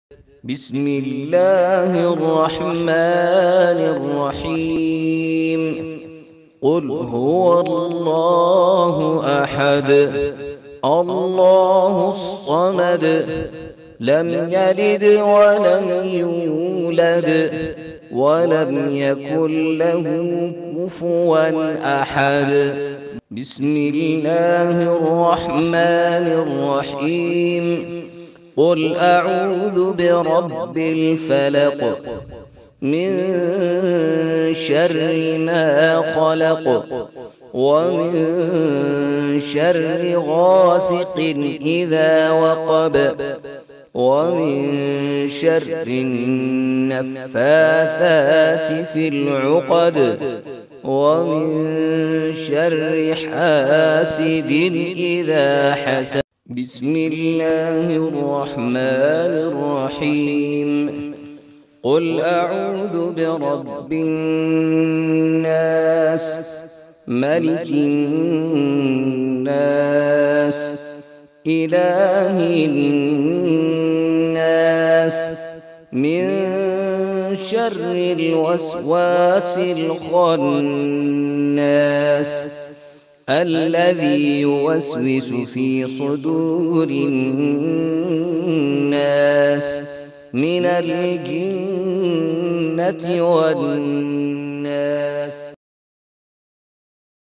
بسم الله الرحمن الرحيم. قل هو الله أحد الله الصمد لم يلد ولم يولد ولم يكن له كفوا أحد. بسم الله الرحمن الرحيم. قل أعوذ برب الفلق من شر ما خلق ومن شر غاسق إذا وقب ومن شر النفاثات في العقد ومن شر حاسد إذا حسد. بسم الله الرحمن الرحيم. قل أعوذ برب الناس ملك الناس إله الناس من شر الوسواس الخناس الذي يوسوس في صدور الناس من الجنة والناس.